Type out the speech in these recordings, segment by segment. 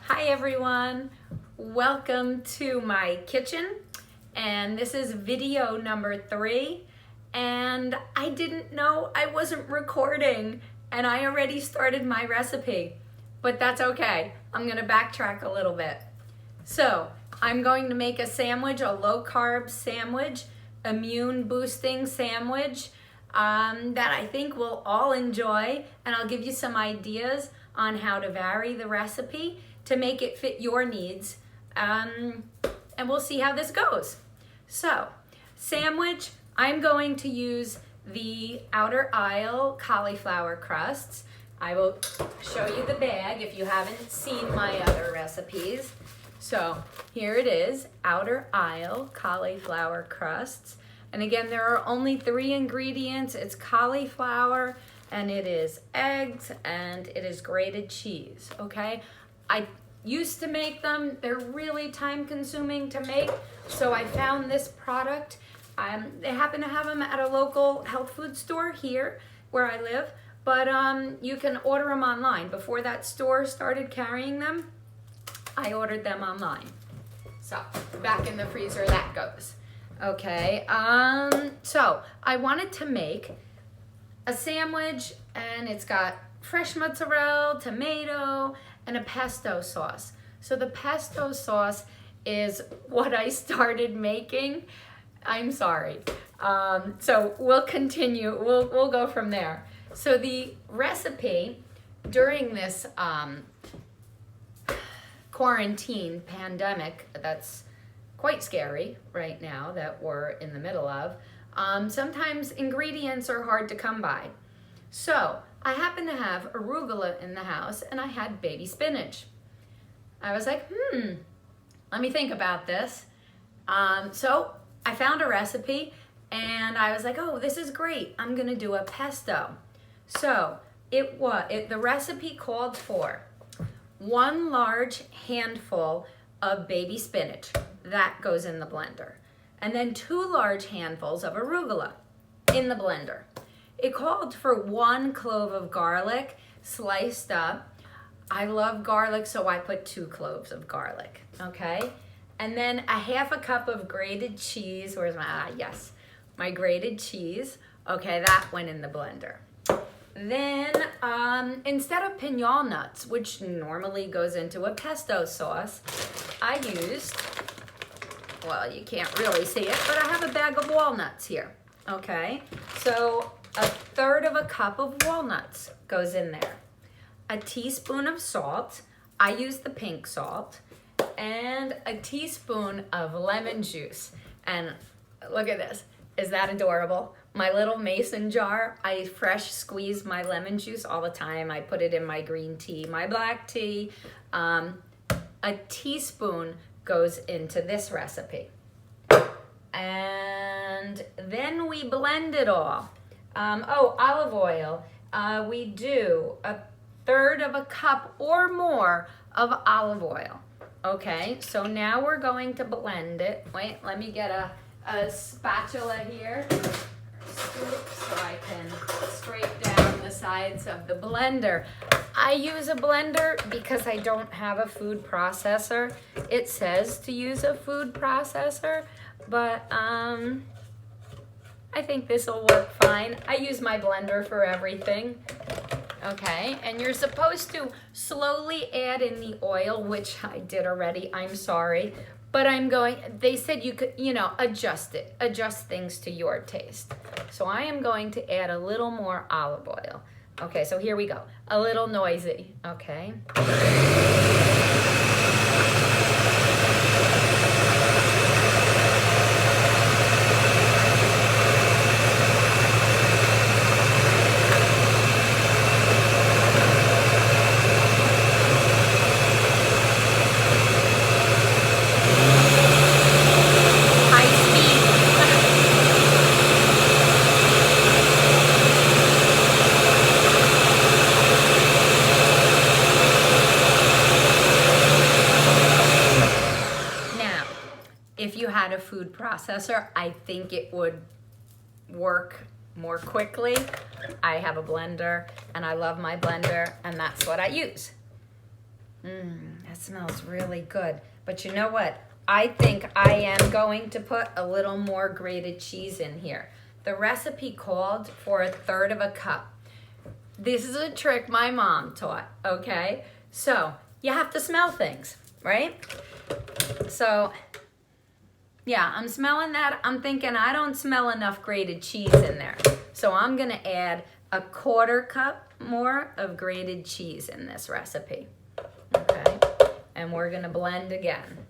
Hi everyone, welcome to my kitchen, and this is video number 3, and I didn't know I wasn't recording and I already started my recipe, but that's okay. I'm gonna backtrack a little bit. So I'm going to make a sandwich, a low carb sandwich, immune boosting sandwich that I think we'll all enjoy, and I'll give you some ideas on how to vary the recipe to make it fit your needs, and we'll see how this goes. So, sandwich, I'm going to use the outer aisle cauliflower crusts. I will show you the bag if you haven't seen my other recipes. So, here it is, outer aisle cauliflower crusts. And again, there are only 3 ingredients. It's cauliflower, and it is eggs, and it is grated cheese, okay? I used to make them. They're really time consuming to make, so I found this product. They happen to have them at a local health food store here where I live, but you can order them online. Before that store started carrying them, I ordered them online. So back in the freezer that goes. Okay, so I wanted to make a sandwich, and it's got fresh mozzarella, tomato, and a pesto sauce. So the pesto sauce is what I started making. I'm sorry. So we'll continue. We'll go from there. So the recipe during this quarantine pandemic that's quite scary right now that we're in the middle of, sometimes ingredients are hard to come by. So I happen to have arugula in the house, and I had baby spinach. I was like, let me think about this. So I found a recipe, and I was like, oh, this is great. I'm gonna do a pesto. So the recipe called for 1 large handful of baby spinach. That goes in the blender. And then 2 large handfuls of arugula in the blender. It called for 1 clove of garlic sliced up. I love garlic, so I put 2 cloves of garlic, okay? And then a 1/2 cup of grated cheese. Where's my grated cheese. Okay, that went in the blender. Then, instead of piñol nuts, which normally goes into a pesto sauce, I used, well, you can't really see it, but I have a bag of walnuts here, okay? So 1/3 cup of walnuts goes in there. A teaspoon of salt. I use the pink salt. And a teaspoon of lemon juice. And look at this. Is that adorable? My little mason jar, I fresh squeeze my lemon juice all the time. I put it in my green tea, my black tea. A teaspoon goes into this recipe. And then we blend it all. Olive oil. We do 1/3 cup or more of olive oil. Okay, so now we're going to blend it. Wait, let me get a spatula here. Scoop so I can scrape down the sides of the blender. I use a blender because I don't have a food processor. It says to use a food processor, but I think this will work fine. I use my blender for everything. Okay, and you're supposed to slowly add in the oil, which I did already, I'm sorry. But they said you could, adjust things to your taste. So I am going to add a little more olive oil. Okay, so here we go. A little noisy, okay? If you had a food processor, I think it would work more quickly. I have a blender, and I love my blender, and that's what I use. That smells really good. But you know what? I think I am going to put a little more grated cheese in here. The recipe called for 1/3 cup. This is a trick my mom taught, okay? So you have to smell things, right? So yeah, I'm smelling that. I'm thinking I don't smell enough grated cheese in there. So I'm gonna add 1/4 cup more of grated cheese in this recipe, okay? And we're gonna blend again.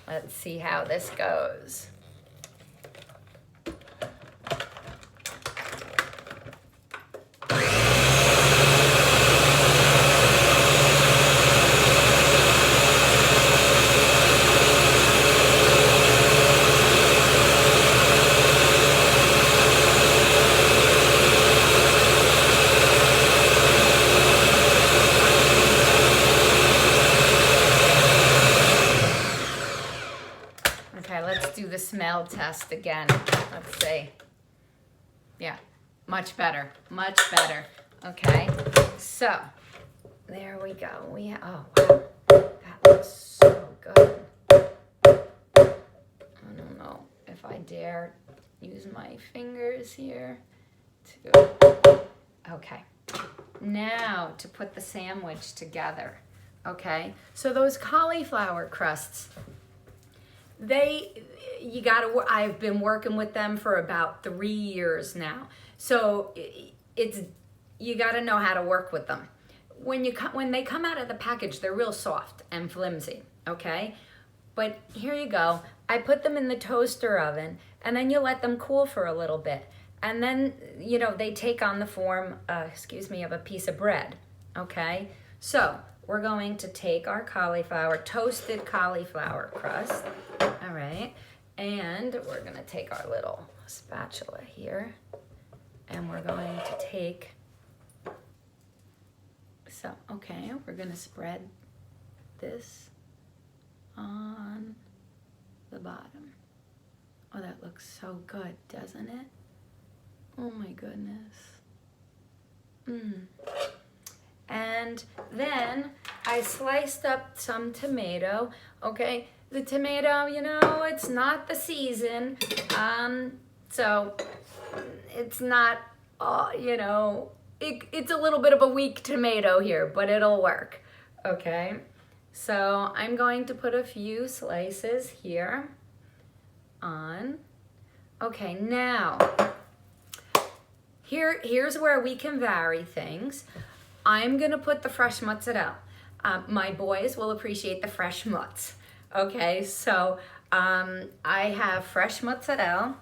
Let's see how this goes. The smell test again. Let's see. Yeah, much better, much better. Okay, so there we go. Oh wow, that looks so good. I don't know if I dare use my fingers here to. Okay, now to put the sandwich together. Okay, so those cauliflower crusts. I've been working with them for about 3 years now. So you gotta know how to work with them. When they come out of the package, they're real soft and flimsy, okay? But here you go. I put them in the toaster oven, and then you let them cool for a little bit. And then, they take on the form, of a piece of bread, okay? So we're going to take our toasted cauliflower crust, all right? And we're gonna take our little spatula here, and we're going to take, we're gonna spread this on the bottom. Oh, that looks so good, doesn't it? Oh my goodness. And then I sliced up some tomato, okay? The tomato, it's not the season, so it's not, it's a little bit of a weak tomato here, but it'll work, okay? So I'm going to put a few slices here on. Okay, now, here's where we can vary things. I'm gonna put the fresh mozzarella. My boys will appreciate the fresh mozz. Okay, so I have fresh mozzarella,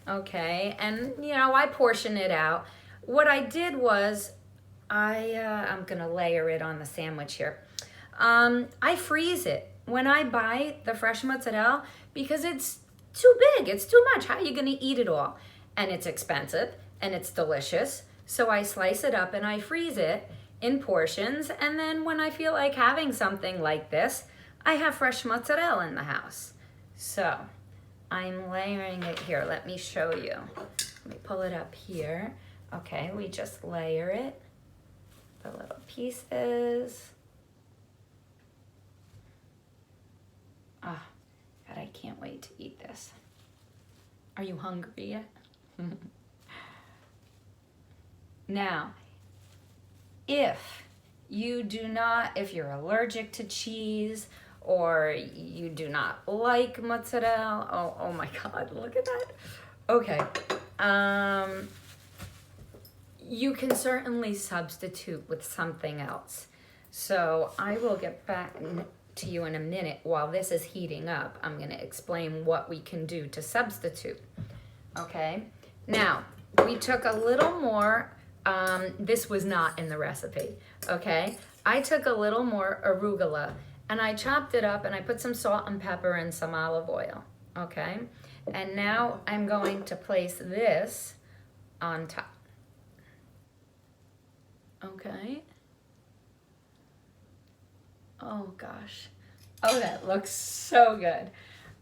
okay, and I portion it out. What I did was, I'm gonna layer it on the sandwich here. I freeze it when I buy the fresh mozzarella because it's too big, it's too much. How are you gonna eat it all? And it's expensive and it's delicious. So I slice it up and I freeze it in portions, and then when I feel like having something like this, I have fresh mozzarella in the house. So I'm layering it here. Let me show you. Let me pull it up here. Okay, we just layer it, the little pieces. Oh, God, I can't wait to eat this. Are you hungry yet? Now, if you're allergic to cheese, or you do not like mozzarella, oh my God, look at that. Okay, you can certainly substitute with something else. So I will get back to you in a minute. While this is heating up, I'm gonna explain what we can do to substitute, okay? Now, we took a little more, this was not in the recipe, okay? I took a little more arugula, and I chopped it up and I put some salt and pepper and some olive oil, okay? And now I'm going to place this on top, okay? Oh gosh, oh, that looks so good.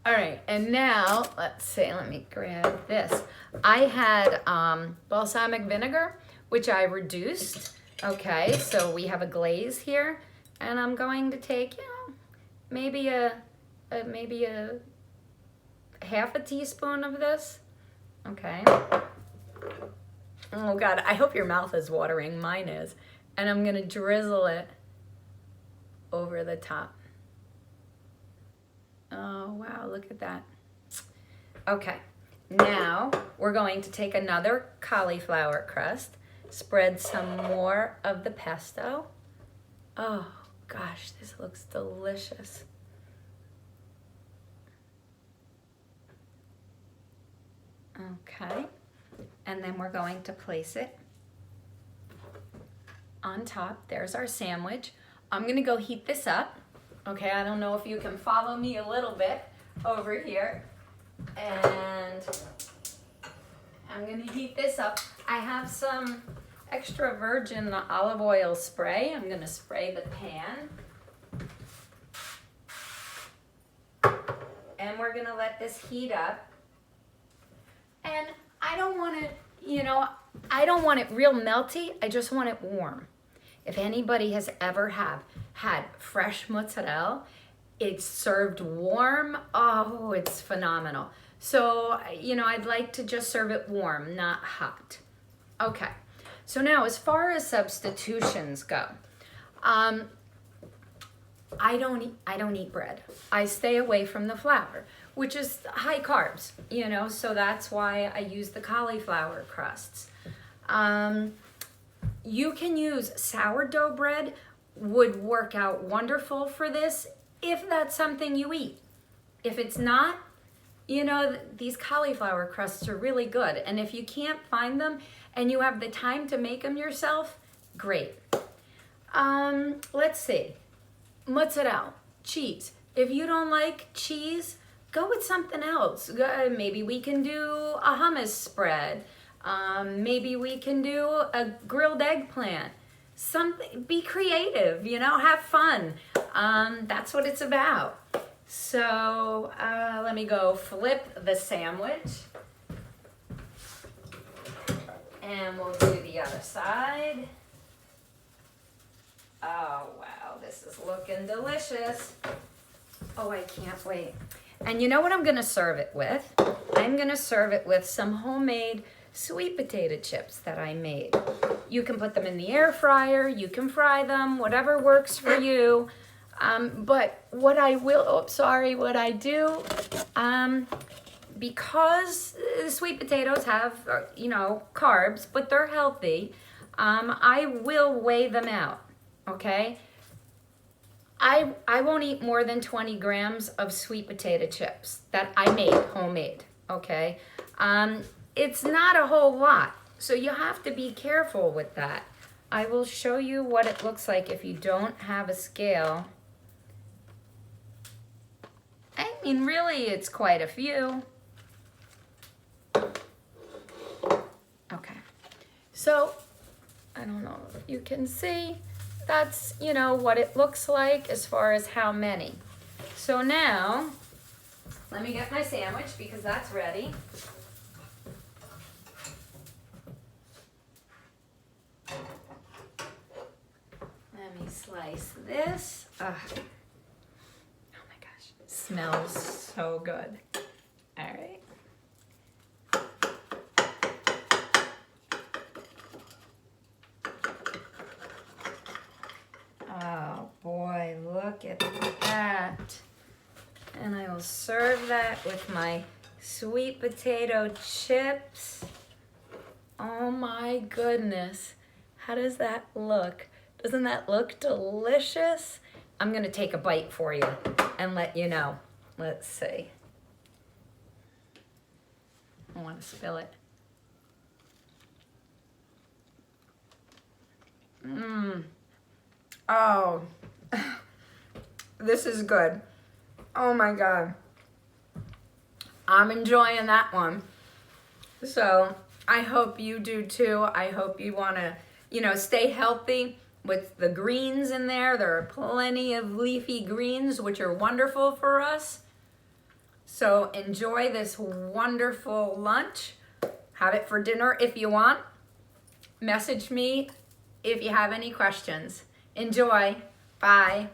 All right, and now, let's see, let me grab this. I had balsamic vinegar, which I reduced, okay? So we have a glaze here, And I'm going to take, maybe a half a teaspoon of this. Okay. Oh God, I hope your mouth is watering. Mine is. And I'm gonna drizzle it over the top. Oh wow, look at that. Okay, now we're going to take another cauliflower crust, spread some more of the pesto. Oh gosh, this looks delicious. Okay, and then we're going to place it on top. There's our sandwich. I'm gonna go heat this up. Okay, I don't know if you can follow me a little bit over here. And I'm gonna heat this up. I have some extra virgin olive oil spray. I'm gonna spray the pan. And we're gonna let this heat up. And I don't want it, I don't want it real melty. I just want it warm. If anybody has ever had fresh mozzarella, it's served warm. Oh, it's phenomenal. So, I'd like to just serve it warm, not hot. Okay. So now, as far as substitutions go, I don't eat bread. I stay away from the flour, which is high carbs, so that's why I use the cauliflower crusts. You can use sourdough bread, would work out wonderful for this if that's something you eat. If it's not, these cauliflower crusts are really good. And if you can't find them and you have the time to make them yourself, great. Let's see. Mozzarella, cheese. If you don't like cheese, go with something else. Maybe we can do a hummus spread. Maybe we can do a grilled eggplant. Something, be creative, have fun. That's what it's about. So let me go flip the sandwich. And we'll do the other side. Oh, wow, this is looking delicious. Oh, I can't wait. And you know what I'm gonna serve it with? I'm gonna serve it with some homemade sweet potato chips that I made. You can put them in the air fryer, you can fry them, whatever works for you. But what I do, because the sweet potatoes have, carbs, but they're healthy, I will weigh them out, okay? I won't eat more than 20 grams of sweet potato chips that I made homemade, okay? It's not a whole lot, so you have to be careful with that. I will show you what it looks like if you don't have a scale. I mean, really, it's quite a few. Okay, so I don't know if you can see. That's, what it looks like as far as how many. So now, let me get my sandwich because that's ready. Let me slice this. Oh my gosh, it smells so good. All right. Oh boy, look at that. And I will serve that with my sweet potato chips. Oh my goodness. How does that look? Doesn't that look delicious? I'm gonna take a bite for you and let you know. Let's see. I wanna spill it. Oh, this is good. Oh my God. I'm enjoying that one. So I hope you do too. I hope you want to, stay healthy with the greens in there. There are plenty of leafy greens, which are wonderful for us. So enjoy this wonderful lunch. Have it for dinner if you want. Message me if you have any questions. Enjoy. Bye.